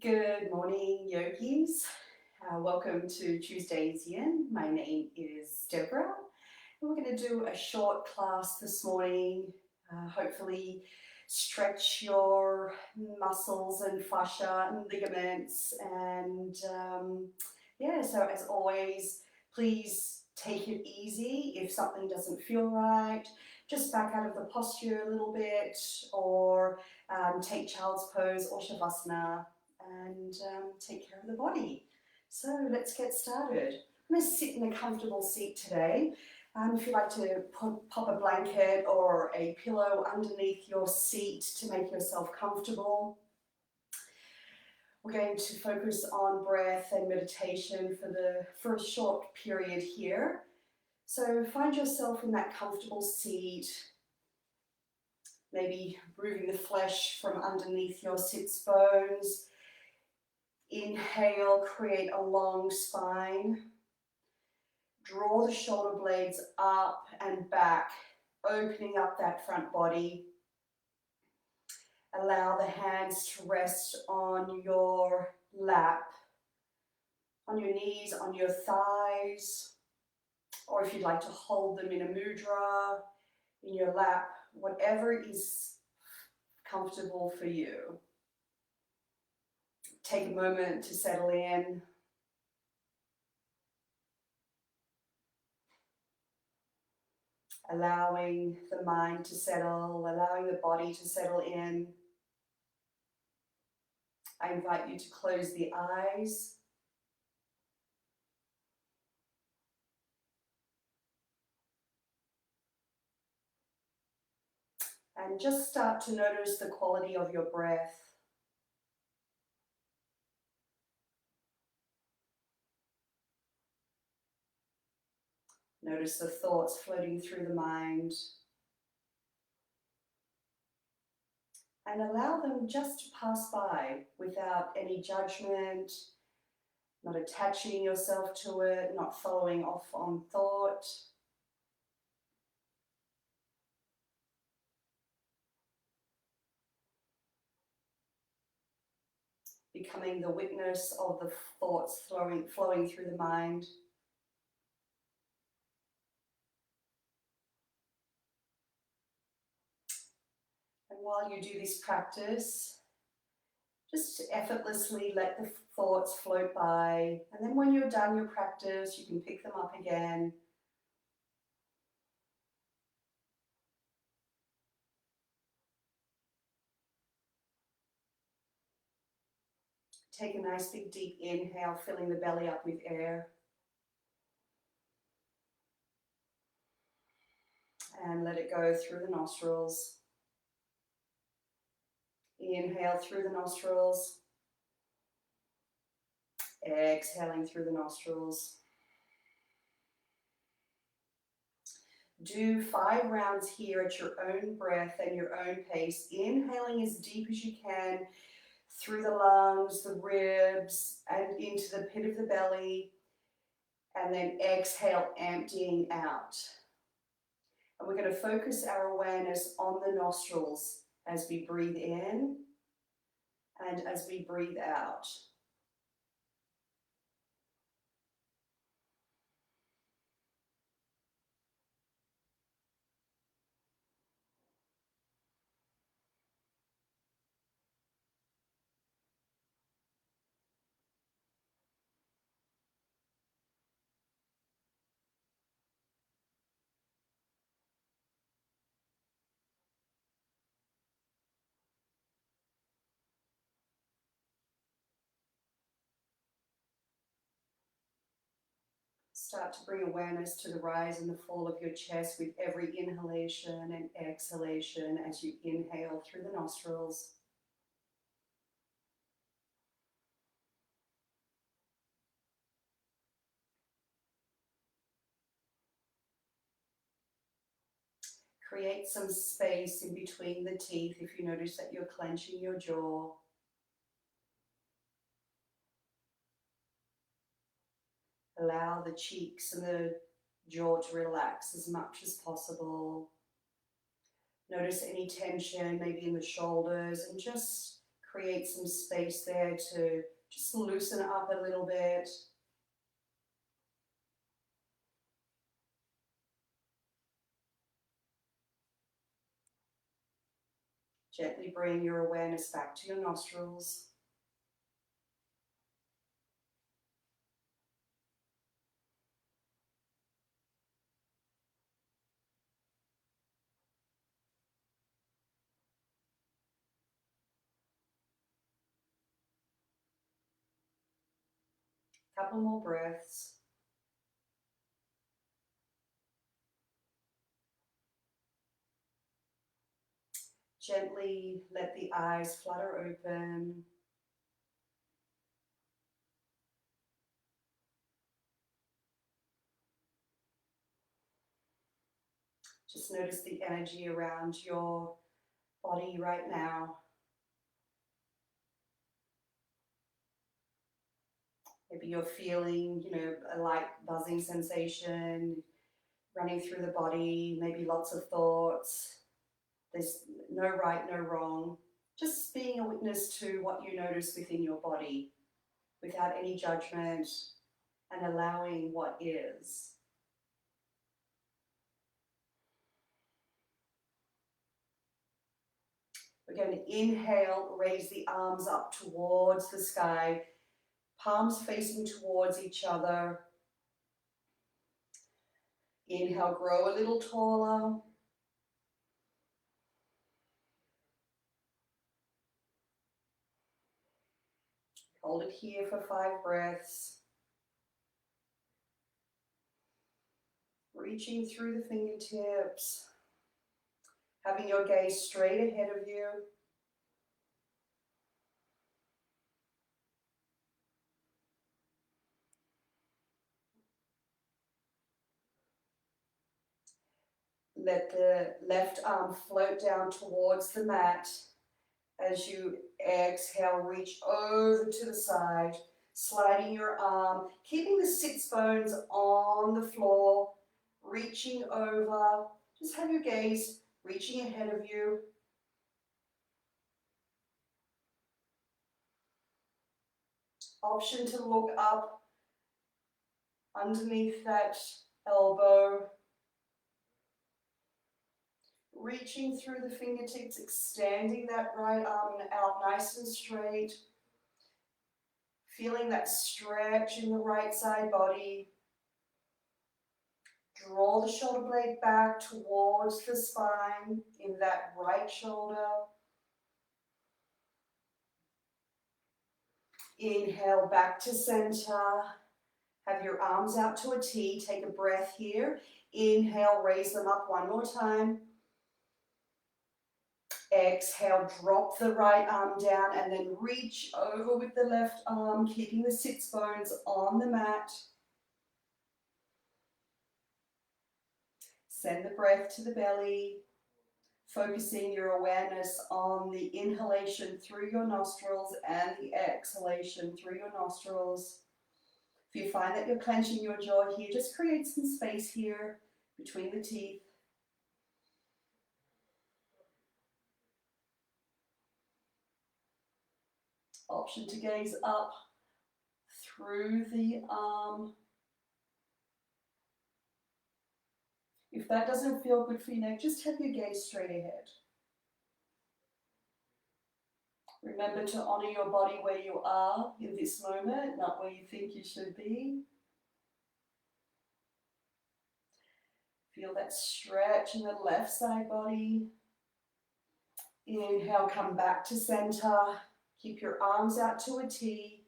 Good morning, yogis. Welcome to Tuesday's Yin. My name is Deborah, and we're going to do a short class this morning. Hopefully, stretch your muscles and fascia and ligaments. And so as always, please take it easy. If something doesn't feel right, just back out of the posture a little bit, or take child's pose or shavasana and take care of the body. So let's get started. I'm going to sit in a comfortable seat today. If you'd like to pop a blanket or a pillow underneath your seat to make yourself comfortable. We're going to focus on breath and meditation for a short period here. So find yourself in that comfortable seat, maybe removing the flesh from underneath your sits bones. Inhale, create a long spine. Draw the shoulder blades up and back, opening up that front body. Allow the hands to rest on your lap, on your knees, on your thighs, or if you'd like to hold them in a mudra, in your lap, whatever is comfortable for you. Take a moment to settle in. Allowing the mind to settle, allowing the body to settle in. I invite you to close the eyes. And just start to notice the quality of your breath. Notice the thoughts floating through the mind. And allow them just to pass by without any judgment, not attaching yourself to it, not following off on thought. Becoming the witness of the thoughts flowing through the mind. And while you do this practice, just effortlessly let the thoughts float by. And then when you're done your practice, you can pick them up again. Take a nice big deep inhale, filling the belly up with air. And let it go through the nostrils. Inhale through the nostrils. Exhaling through the nostrils. Do 5 rounds here at your own breath and your own pace. Inhaling as deep as you can through the lungs, the ribs, and into the pit of the belly. And then exhale, emptying out. And we're going to focus our awareness on the nostrils as we breathe in and as we breathe out. Start to bring awareness to the rise and the fall of your chest with every inhalation and exhalation as you inhale through the nostrils. Create some space in between the teeth if you notice that you're clenching your jaw. Allow the cheeks and the jaw to relax as much as possible. Notice any tension, maybe in the shoulders, and just create some space there to just loosen up a little bit. Gently bring your awareness back to your nostrils. Couple more breaths. Gently let the eyes flutter open. Just notice the energy around your body right now. Maybe you're feeling, a light buzzing sensation running through the body, maybe lots of thoughts. There's no right, no wrong. Just being a witness to what you notice within your body without any judgment and allowing what is. We're going to inhale, raise the arms up towards the sky, palms facing towards each other. Inhale, grow a little taller. Hold it here for 5 breaths. Reaching through the fingertips. Having your gaze straight ahead of you. Let the left arm float down towards the mat. As you exhale, reach over to the side, sliding your arm, keeping the sits bones on the floor, reaching over. Just have your gaze reaching ahead of you. Option to look up underneath that elbow. Reaching through the fingertips, extending that right arm out nice and straight. Feeling that stretch in the right side body. Draw the shoulder blade back towards the spine in that right shoulder. Inhale back to center. Have your arms out to a T. Take a breath here. Inhale, raise them up one more time. Exhale, drop the right arm down and then reach over with the left arm, keeping the sits bones on the mat. Send the breath to the belly, focusing your awareness on the inhalation through your nostrils and the exhalation through your nostrils. If you find that you're clenching your jaw here, just create some space here between the teeth. Option to gaze up through the arm. If that doesn't feel good for your neck, just have your gaze straight ahead. Remember to honor your body where you are in this moment, not where you think you should be. Feel that stretch in the left side body. Inhale, come back to center. Keep your arms out to a T.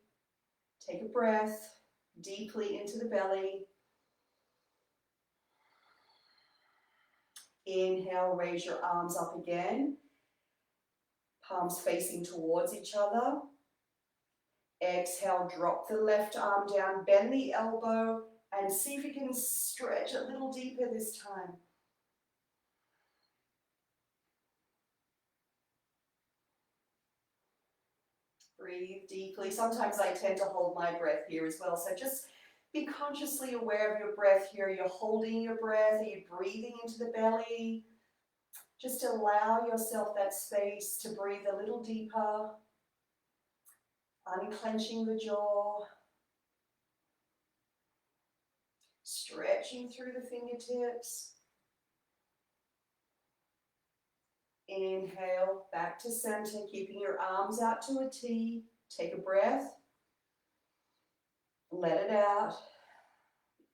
Take a breath deeply into the belly. Inhale, raise your arms up again. Palms facing towards each other. Exhale, drop the left arm down, bend the elbow, and see if you can stretch a little deeper this time. Breathe deeply. Sometimes I tend to hold my breath here as well, so just be consciously aware of your breath here. You're holding your breath. Are you breathing into the belly? Just allow yourself that space to breathe a little deeper. unclenching the jaw, stretching through the fingertips. Inhale, back to center, keeping your arms out to a T. Take a breath. Let it out.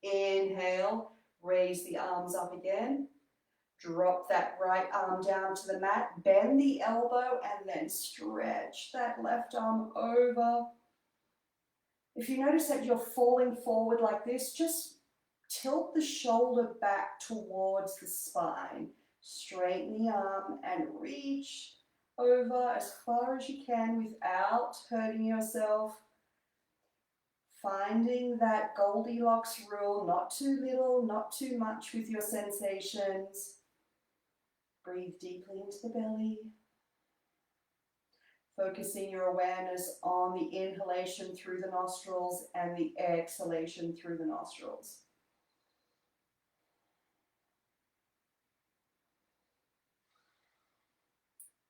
Inhale, raise the arms up again. Drop that right arm down to the mat. Bend the elbow and then stretch that left arm over. If you notice that you're falling forward like this, just tilt the shoulder back towards the spine. Straighten the arm and reach over as far as you can without hurting yourself. Finding that Goldilocks rule, not too little, not too much with your sensations. Breathe deeply into the belly. Focusing your awareness on the inhalation through the nostrils and the exhalation through the nostrils.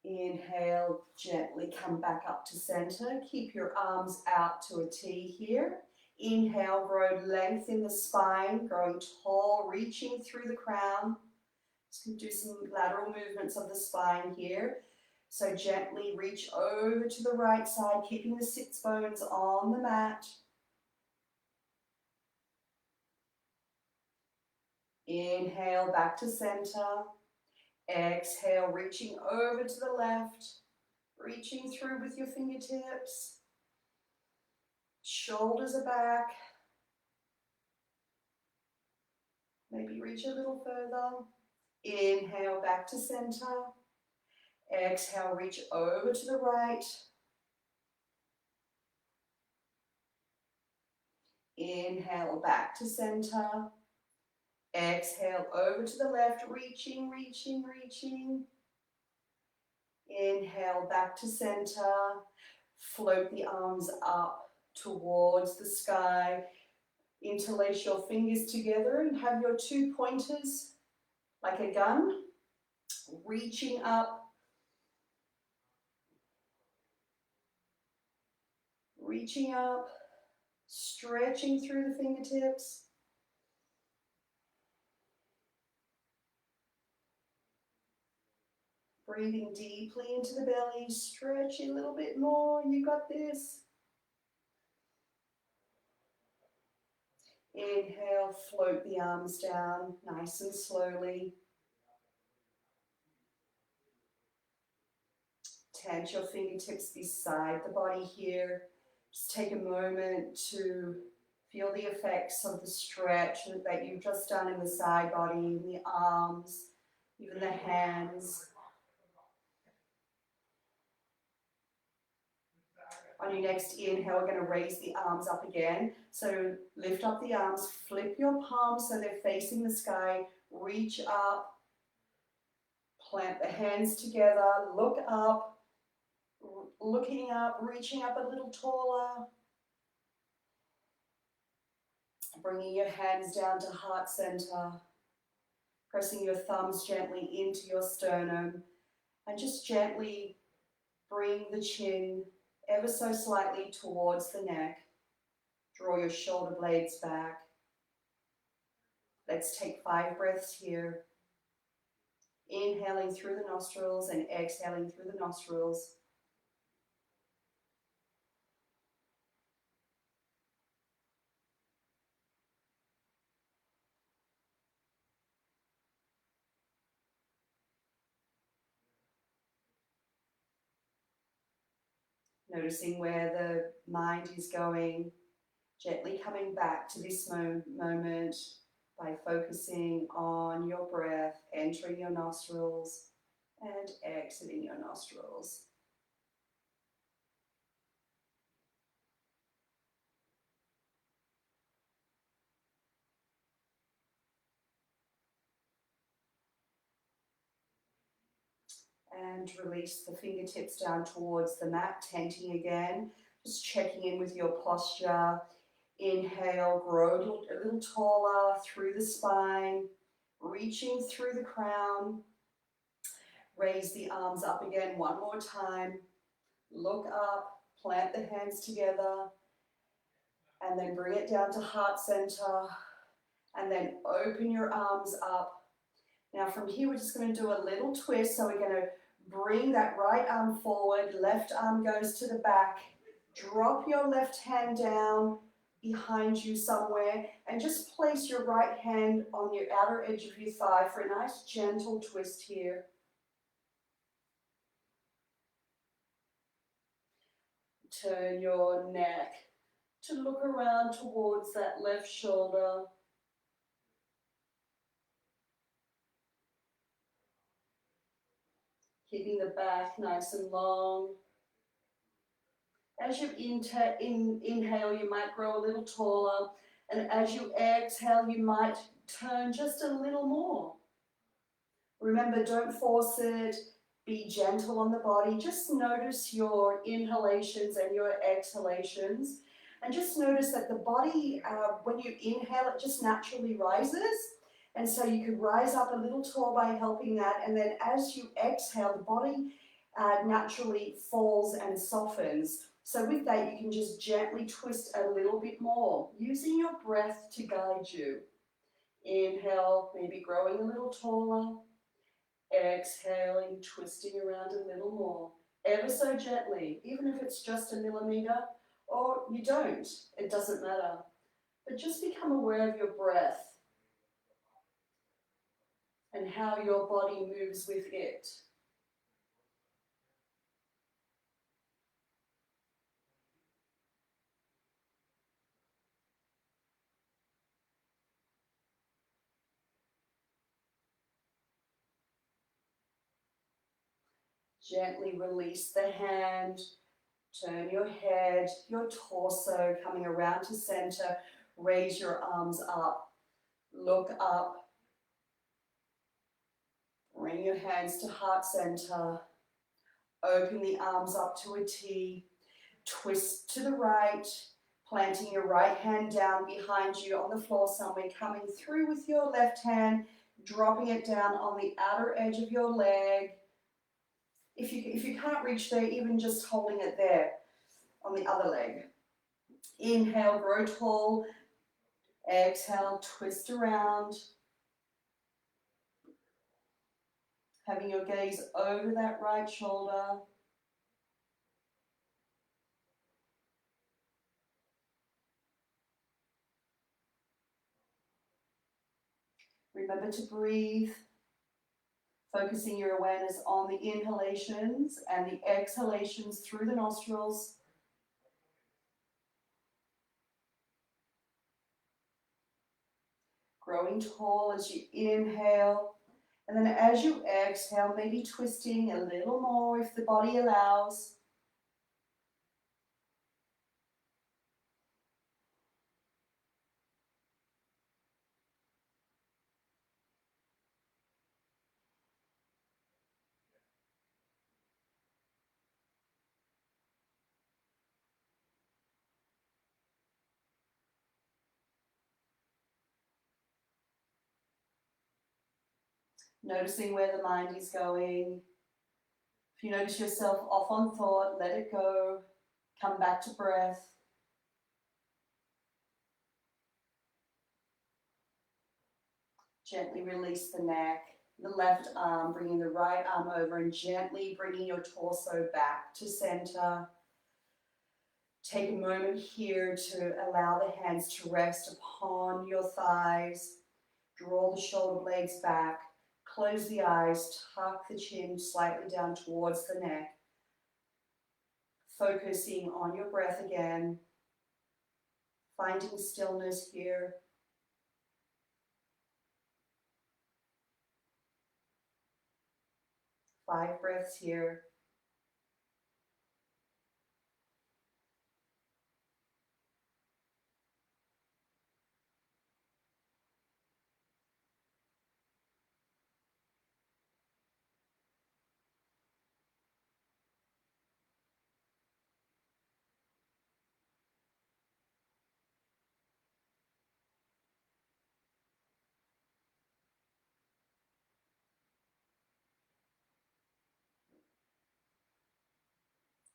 Inhale, gently come back up to center. Keep your arms out to a T here. Inhale, grow length in the spine, growing tall, reaching through the crown. Just going to do some lateral movements of the spine here. So gently reach over to the right side, keeping the sits bones on the mat. Inhale, back to center. Exhale, reaching over to the left, reaching through with your fingertips. Shoulders are back. Maybe reach a little further. Inhale, back to center. Exhale, reach over to the right. Inhale, back to center. Exhale, over to the left, reaching, reaching, reaching. Inhale, back to center. Float the arms up towards the sky. Interlace your fingers together and have your two pointers like a gun, reaching up, stretching through the fingertips. Breathing deeply into the belly, stretch a little bit more, you got this. Inhale, float the arms down nice and slowly. Tense your fingertips beside the body here. Just take a moment to feel the effects of the stretch that you've just done in the side body, in the arms, even the hands. On your next inhale, we're going to raise the arms up again. So lift up the arms, flip your palms so they're facing the sky, reach up, plant the hands together, look up, looking up, reaching up a little taller. Bringing your hands down to heart center, pressing your thumbs gently into your sternum, and just gently bring the chin ever so slightly towards the neck. Draw your shoulder blades back. Let's take 5 breaths here. Inhaling through the nostrils and exhaling through the nostrils. Noticing where the mind is going, gently coming back to this moment by focusing on your breath, entering your nostrils and exiting your nostrils. And release the fingertips down towards the mat, tenting again. Just checking in with your posture. Inhale, grow a little taller through the spine, reaching through the crown. Raise the arms up again one more time. Look up, Plant the hands together and then bring it down to heart center and then open your arms up. Now from here we're just going to do a little twist. So we're going to bring that right arm forward, left arm goes to the back, drop your left hand down behind you somewhere and just place your right hand on your outer edge of your thigh for a nice gentle twist here. Turn your neck to look around towards that left shoulder. Keeping the back nice and long. As you inhale, you might grow a little taller. And as you exhale, you might turn just a little more. Remember, don't force it. Be gentle on the body. Just notice your inhalations and your exhalations. And just notice that the body, when you inhale, it just naturally rises. And so you could rise up a little tall by helping that. And then as you exhale, the body naturally falls and softens. So with that, you can just gently twist a little bit more, using your breath to guide you. Inhale, maybe growing a little taller. Exhaling, twisting around a little more, ever so gently, even if it's just a millimeter, or you don't, it doesn't matter. But just become aware of your breath and how your body moves with it. Gently release the hand, turn your head, your torso coming around to center, raise your arms up, look up, bring your hands to heart center, open the arms up to a T, twist to the right, planting your right hand down behind you on the floor somewhere, coming through with your left hand, dropping it down on the outer edge of your leg. If you can't reach there, even just holding it there on the other leg. Inhale, grow tall. Exhale, twist around. Having your gaze over that right shoulder. Remember to breathe, focusing your awareness on the inhalations and the exhalations through the nostrils. Growing tall as you inhale, and then as you exhale, maybe twisting a little more if the body allows. Noticing where the mind is going. If you notice yourself off on thought, let it go. Come back to breath. Gently release the neck, the left arm, bringing the right arm over and gently bringing your torso back to center. Take a moment here to allow the hands to rest upon your thighs. Draw the shoulder blades back. Close the eyes, tuck the chin slightly down towards the neck. Focusing on your breath again. Finding stillness here. Five breaths here.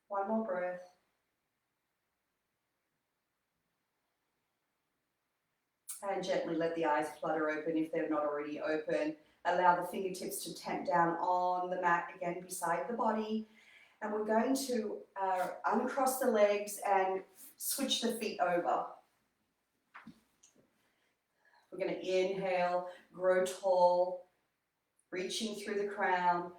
One more breath. And gently let the eyes flutter open if they're not already open. Allow the fingertips to tap down on the mat again beside the body. And we're going to uncross the legs and switch the feet over. We're going to inhale, grow tall, reaching through the crown.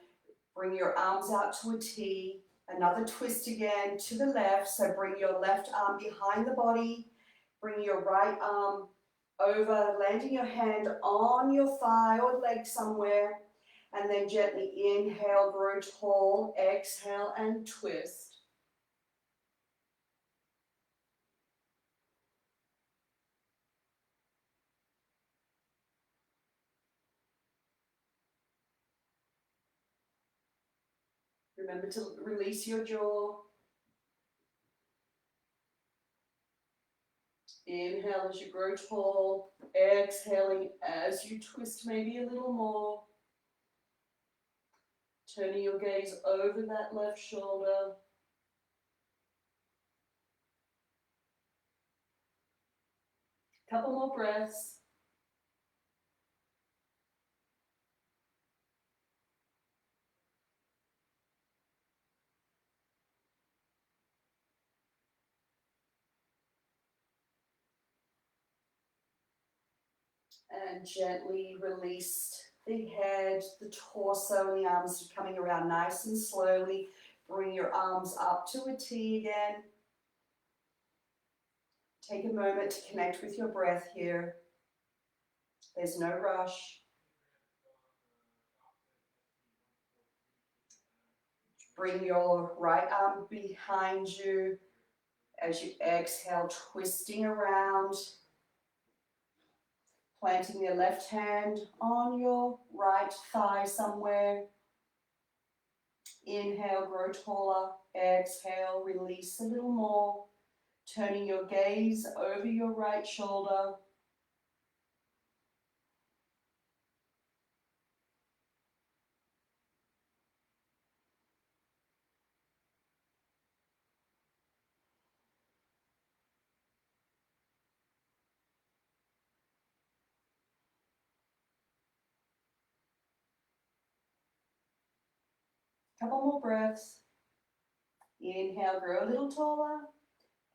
Bring your arms out to a T. Another twist again to the left. So bring your left arm behind the body. Bring your right arm over, landing your hand on your thigh or leg somewhere. And then gently inhale, grow tall. Exhale and twist. Remember to release your jaw. Inhale as you grow tall. Exhaling as you twist maybe a little more. Turning your gaze over that left shoulder. Couple more breaths. And gently release the head, the torso, and the arms coming around nice and slowly. Bring your arms up to a T again. Take a moment to connect with your breath here. There's no rush. Bring your right arm behind you as you exhale, twisting around. Planting your left hand on your right thigh somewhere. Inhale, grow taller. Exhale, release a little more. Turning your gaze over your right shoulder. Couple more breaths. Inhale, grow a little taller.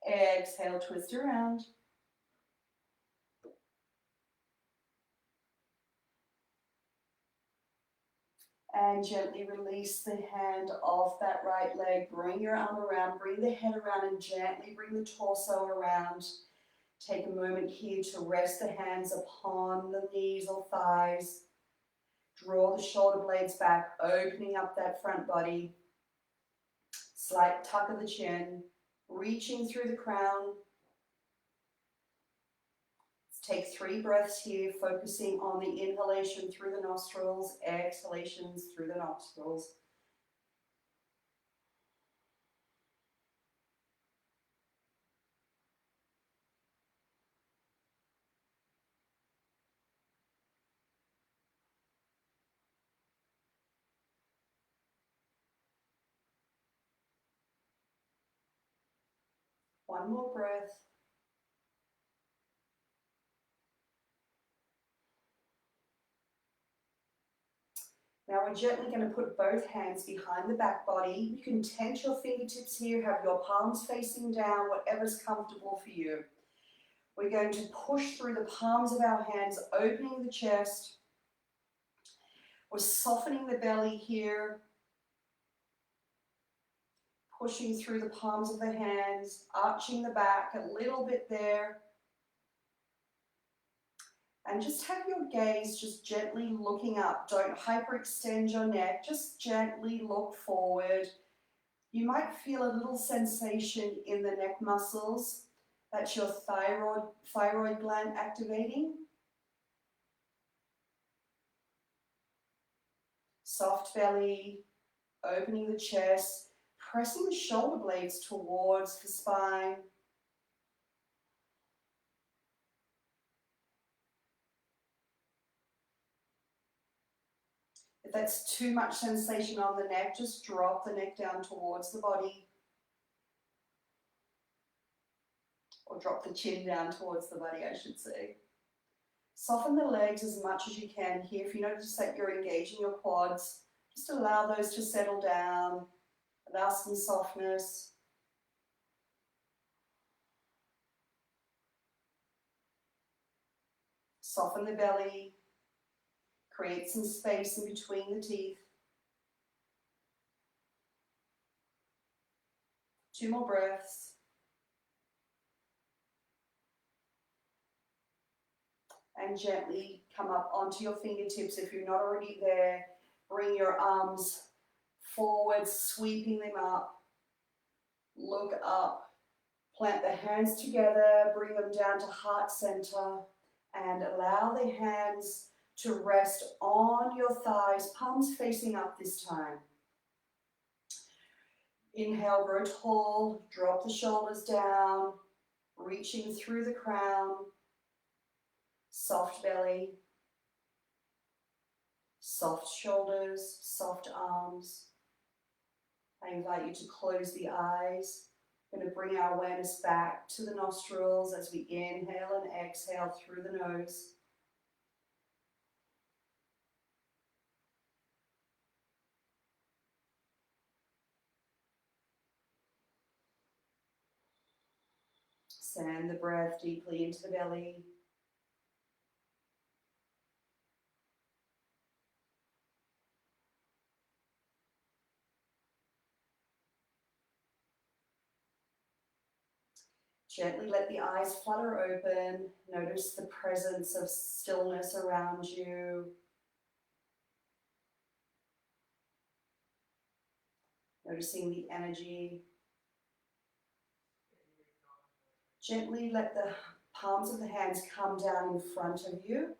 Exhale, twist around. And gently release the hand off that right leg. Bring your arm around, bring the head around, and gently bring the torso around. Take a moment here to rest the hands upon the knees or thighs. Draw the shoulder blades back, opening up that front body. Slight tuck of the chin, reaching through the crown. Take 3 breaths here, focusing on the inhalation through the nostrils, exhalations through the nostrils. One more breath. Now we're gently going to put both hands behind the back body. You can tense your fingertips here, have your palms facing down, whatever's comfortable for you. We're going to push through the palms of our hands, opening the chest. We're softening the belly here, pushing through the palms of the hands, arching the back a little bit there. And just have your gaze just gently looking up. Don't hyperextend your neck, just gently look forward. You might feel a little sensation in the neck muscles. That's your thyroid gland activating. Soft belly, opening the chest, pressing the shoulder blades towards the spine. If that's too much sensation on the neck, just drop the neck down towards the body. Or drop the chin down towards the body, I should say. Soften the legs as much as you can here. If you notice that you're engaging your quads, just allow those to settle down. Allow some softness. Soften the belly. Create some space in between the teeth. 2 more breaths. And gently come up onto your fingertips. If you're not already there, bring your arms forward, sweeping them up. Look up. Plant the hands together, bring them down to heart center, and allow the hands to rest on your thighs, palms facing up this time. Inhale, grow tall, drop the shoulders down, reaching through the crown, soft belly, soft shoulders, soft arms. I invite you to close the eyes. We're going to bring our awareness back to the nostrils as we inhale and exhale through the nose. Send the breath deeply into the belly. Gently let the eyes flutter open. Notice the presence of stillness around you. Noticing the energy. Gently let the palms of the hands come down in front of you.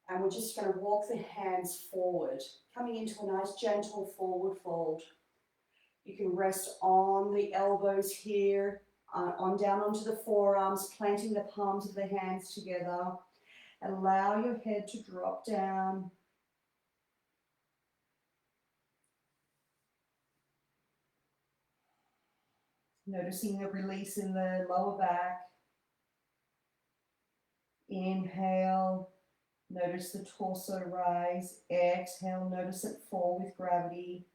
And we're just going to walk the hands forward, coming into a nice gentle forward fold. You can rest on the elbows here, on down onto the forearms, planting the palms of the hands together. Allow your head to drop down. Noticing the release in the lower back. Inhale, notice the torso rise. Exhale, notice it fall with gravity.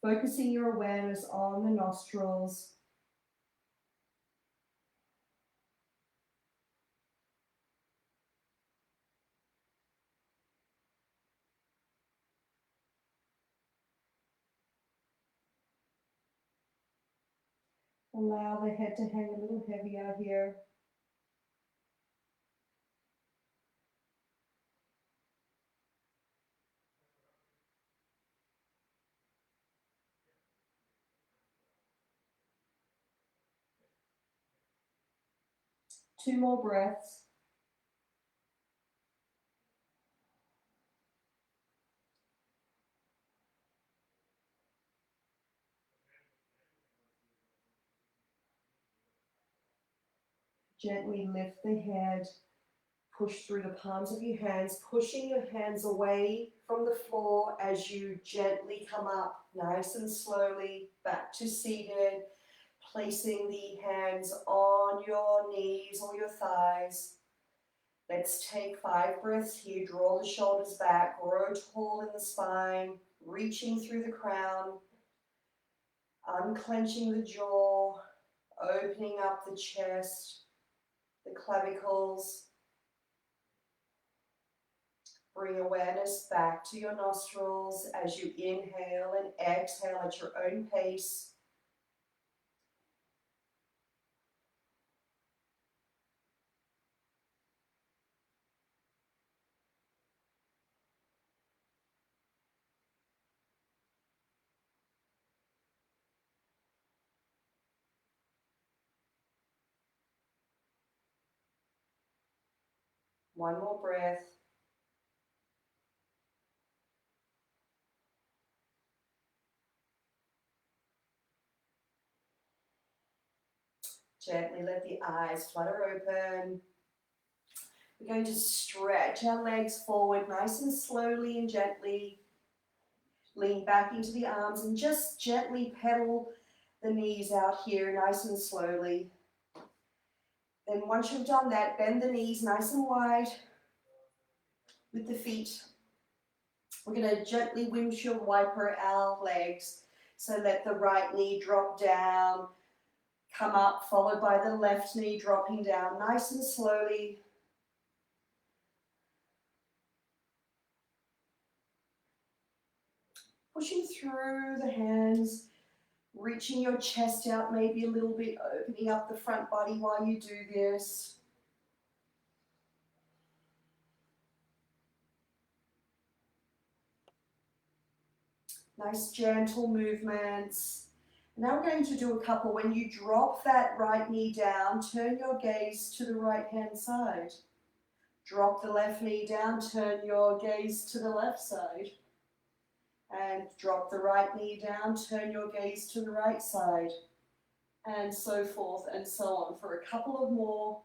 Focusing your awareness on the nostrils. Allow the head to hang a little heavier here. Two more breaths. Gently lift the head. Push through the palms of your hands, pushing your hands away from the floor as you gently come up, nice and slowly, back to seated, placing the hands on your knees or your thighs. Let's take 5 breaths here. Draw the shoulders back, grow tall in the spine, reaching through the crown, unclenching the jaw, opening up the chest, the clavicles. Bring awareness back to your nostrils as you inhale and exhale at your own pace. One more breath. Gently let the eyes flutter open. We're going to stretch our legs forward nice and slowly and gently. Lean back into the arms and just gently pedal the knees out here nice and slowly. Then once you've done that, bend the knees nice and wide with the feet. We're going to gently windshield wiper our legs. So let the right knee drop down, come up, followed by the left knee dropping down nice and slowly. Pushing through the hands, reaching your chest out maybe a little bit, opening up the front body while you do this. Nice gentle movements. Now we're going to do a couple. When you drop that right knee down, turn your gaze to the right hand side. Drop the left knee down, turn your gaze to the left side. And drop the right knee down, turn your gaze to the right side. And so forth and so on for a couple of more.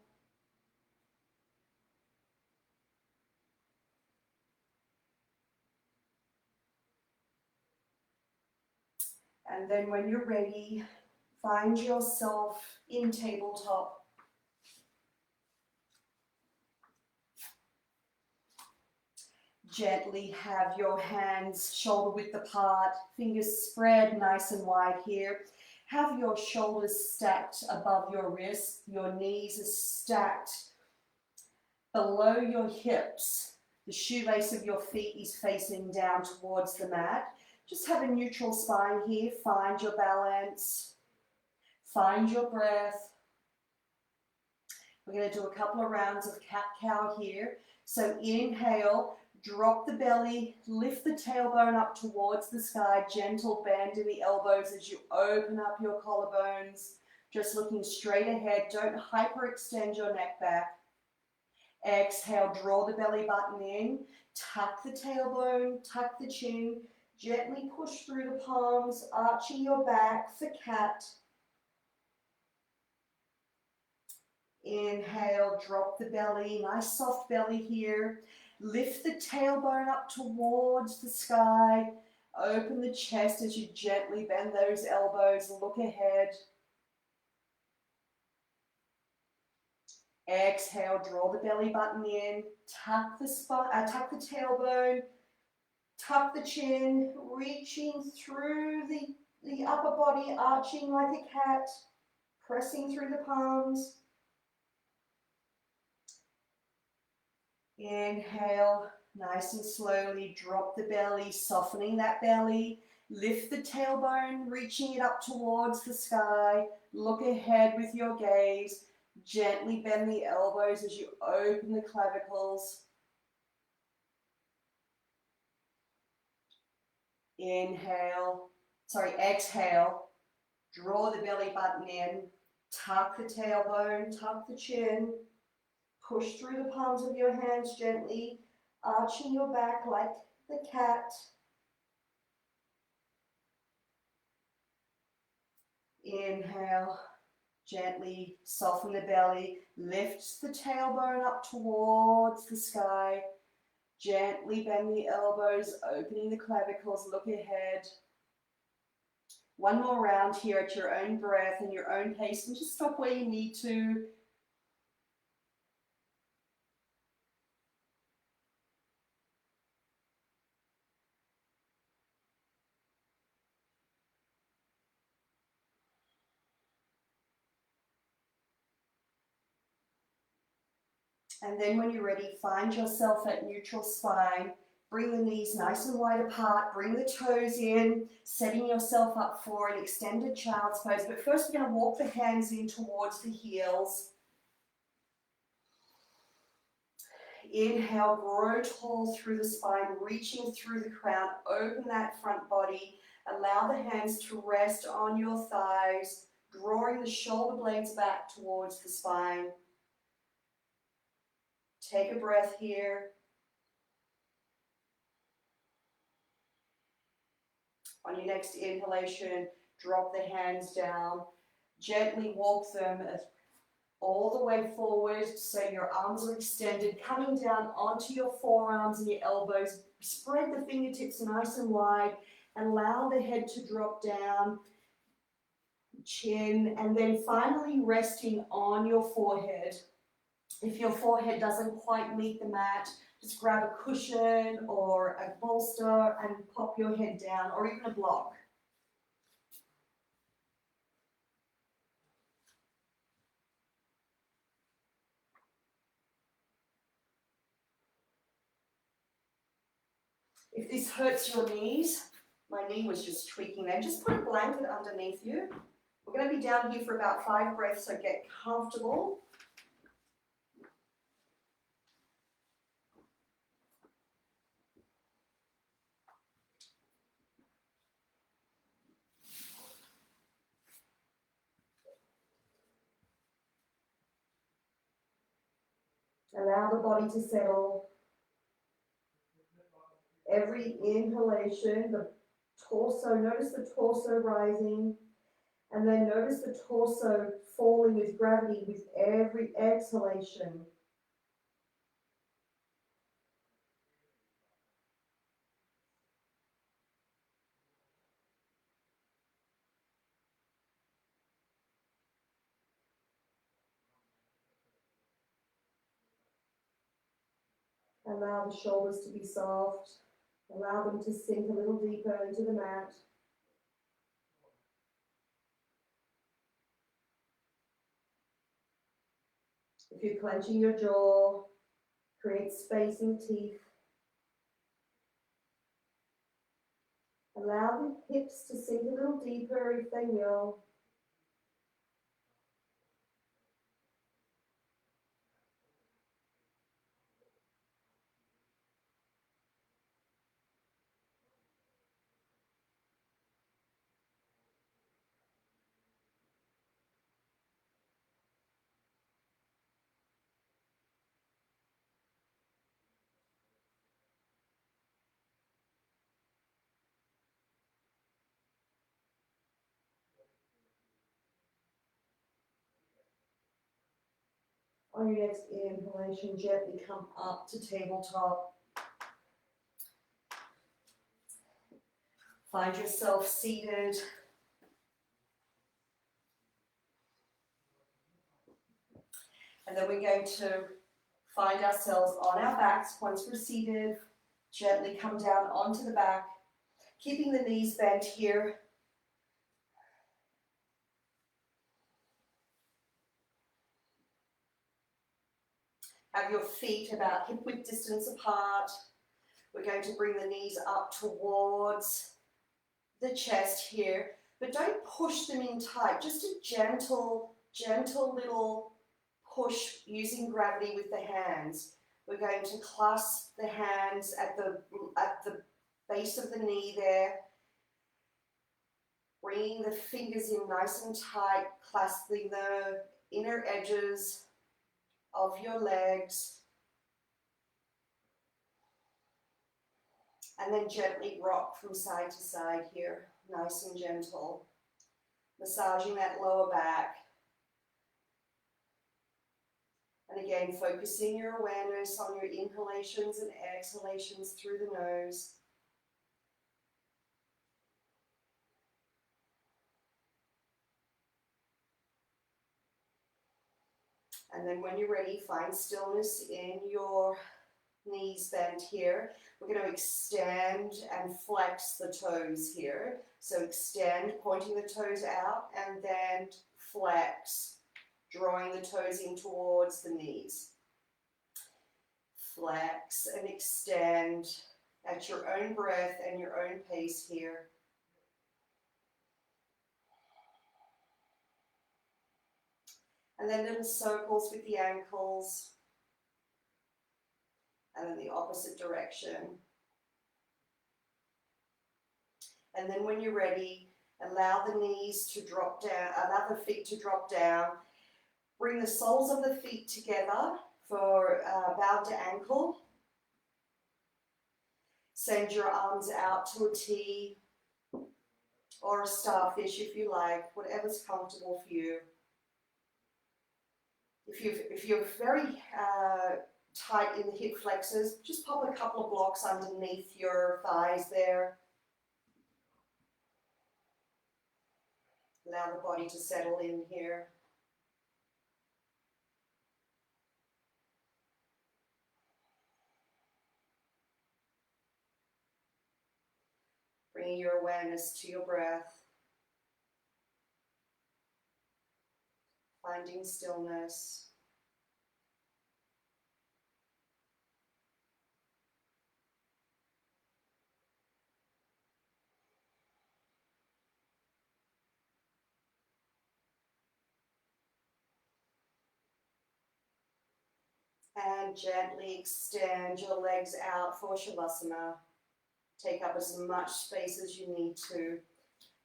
And then when you're ready, find yourself in tabletop. Gently have your hands shoulder width apart, fingers spread nice and wide here. Have your shoulders stacked above your wrists, your knees are stacked below your hips. The shoelace of your feet is facing down towards the mat. Just have a neutral spine here. Find your balance. Find your breath. We're going to do a couple of rounds of cat-cow here. So inhale, drop the belly, lift the tailbone up towards the sky, gentle bend in the elbows as you open up your collarbones. Just looking straight ahead. Don't hyperextend your neck back. Exhale, draw the belly button in, tuck the tailbone, tuck the chin, gently push through the palms, arching your back for cat. Inhale, drop the belly, nice soft belly here. Lift the tailbone up towards the sky. Open the chest as you gently bend those elbows, look ahead. Exhale, draw the belly button in, tuck the tailbone, tuck the chin, reaching through the upper body, arching like a cat, pressing through the palms. Inhale, nice and slowly, drop the belly, softening that belly. Lift the tailbone, reaching it up towards the sky. Look ahead with your gaze. Gently bend the elbows as you open the clavicles. Exhale. Draw the belly button in. Tuck the tailbone, tuck the chin. Push through the palms of your hands gently, arching your back like the cat. Inhale. Gently soften the belly, lift the tailbone up towards the sky. Gently bend the elbows, opening the clavicles, look ahead. One more round here at your own breath and your own pace, and just stop where you need to. And then when you're ready, find yourself at neutral spine. Bring the knees nice and wide apart. Bring the toes in, setting yourself up for an extended child's pose. But first we're going to walk the hands in towards the heels. Inhale, grow tall through the spine, reaching through the crown. Open that front body. Allow the hands to rest on your thighs, drawing the shoulder blades back towards the spine. Take a breath here. On your next inhalation, drop the hands down. Gently walk them all the way forward so your arms are extended, coming down onto your forearms and your elbows. Spread the fingertips nice and wide and allow the head to drop down. chin, and then finally resting on your forehead. If your forehead doesn't quite meet the mat, just grab a cushion or a bolster and pop your head down, or even a block. If this hurts your knees, my knee was just tweaking there, just put a blanket underneath you. We're going to be down here for about 5 breaths, so get comfortable. Allow the body to settle. Every inhalation, the torso, notice the torso rising, and then notice the torso falling with gravity with every exhalation. Allow the shoulders to be soft. Allow them to sink a little deeper into the mat. If you're clenching your jaw, create space in the teeth. Allow the hips to sink a little deeper if they will. On your next inhalation, gently come up to tabletop. Find yourself seated. And then we're going to find ourselves on our backs. Once we're seated, gently come down onto the back, keeping the knees bent here. Have your feet about hip width distance apart. We're going to bring the knees up towards the chest here, but don't push them in tight. Just a gentle little push using gravity with the hands. We're going to clasp the hands at the base of the knee there, bringing the fingers in nice and tight, clasping the inner edges of your legs, and then gently rock from side to side here, nice and gentle, massaging that lower back. And again, focusing your awareness on your inhalations and exhalations through the nose. And then when you're ready, find stillness in your knees bent here. We're going to extend and flex the toes here. So extend, pointing the toes out, and then flex, drawing the toes in towards the knees. Flex and extend at your own breath and your own pace here. And then little circles with the ankles. And then the opposite direction. And then when you're ready, allow the knees to drop down, allow the feet to drop down. Bring the soles of the feet together for bow to ankle. Send your arms out to a T or a starfish if you like, whatever's comfortable for you. If you're very tight in the hip flexors, just pop a couple of blocks underneath your thighs there. Allow the body to settle in here. Bringing your awareness to your breath. Finding stillness. And gently extend your legs out for Shavasana. Take up as much space as you need to.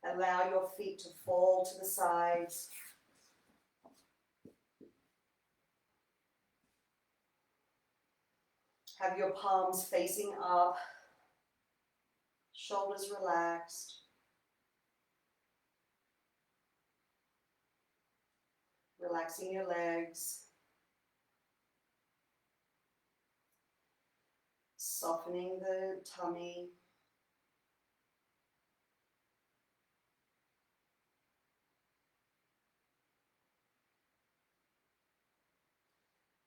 Allow your feet to fall to the sides. Have your palms facing up. Shoulders relaxed. Relaxing your legs. Softening the tummy.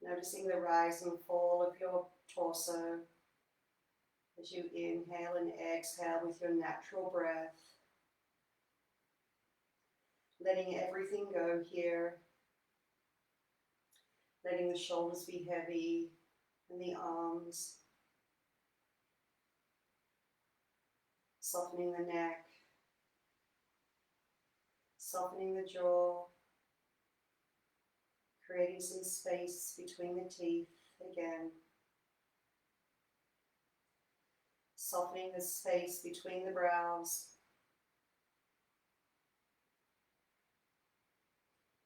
Noticing the rise and fall of your torso as you inhale and exhale with your natural breath. Letting everything go here. Letting the shoulders be heavy and the arms. Softening the neck. Softening the jaw. Creating some space between the teeth again. Softening the space between the brows.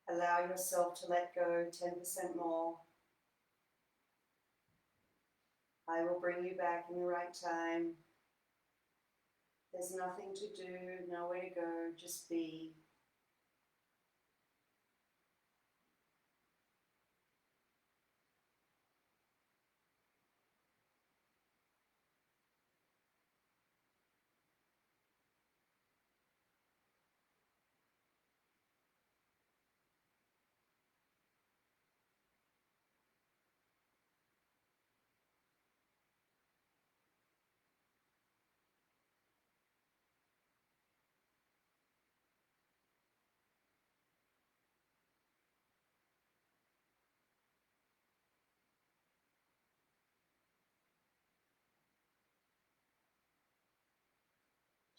Allow yourself to let go 10% more. I will bring you back in the right time. There's nothing to do, nowhere to go, just be.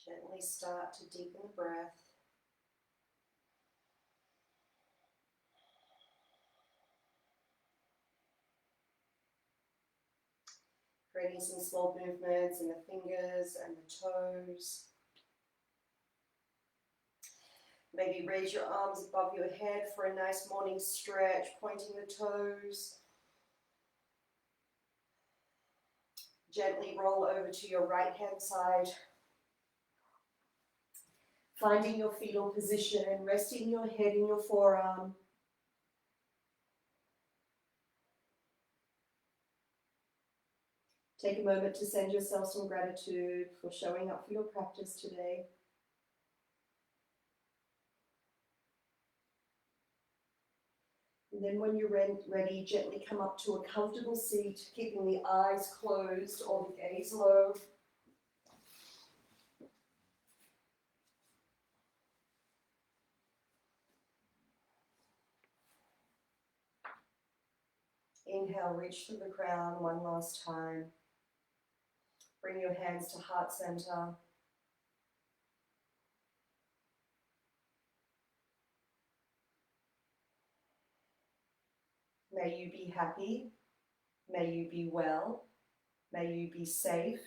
Gently start to deepen the breath. Creating some small movements in the fingers and the toes. Maybe raise your arms above your head for a nice morning stretch, pointing the toes. Gently roll over to your right hand side. Finding your fetal position, resting your head in your forearm. Take a moment to send yourself some gratitude for showing up for your practice today. And then when you're ready, gently come up to a comfortable seat, keeping the eyes closed or the gaze low. Inhale, reach to the crown one last time. Bring your hands to heart center. May you be happy. May you be well. May you be safe.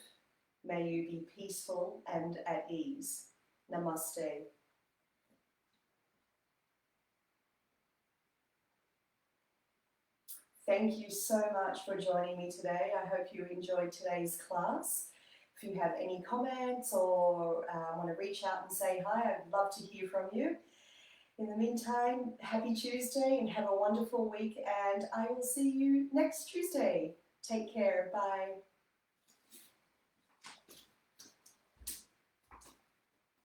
May you be peaceful and at ease. Namaste. Thank you so much for joining me today. I hope you enjoyed today's class. If you have any comments or want to reach out and say hi, I'd love to hear from you. In the meantime, happy Tuesday and have a wonderful week, and I will see you next Tuesday. Take care. Bye.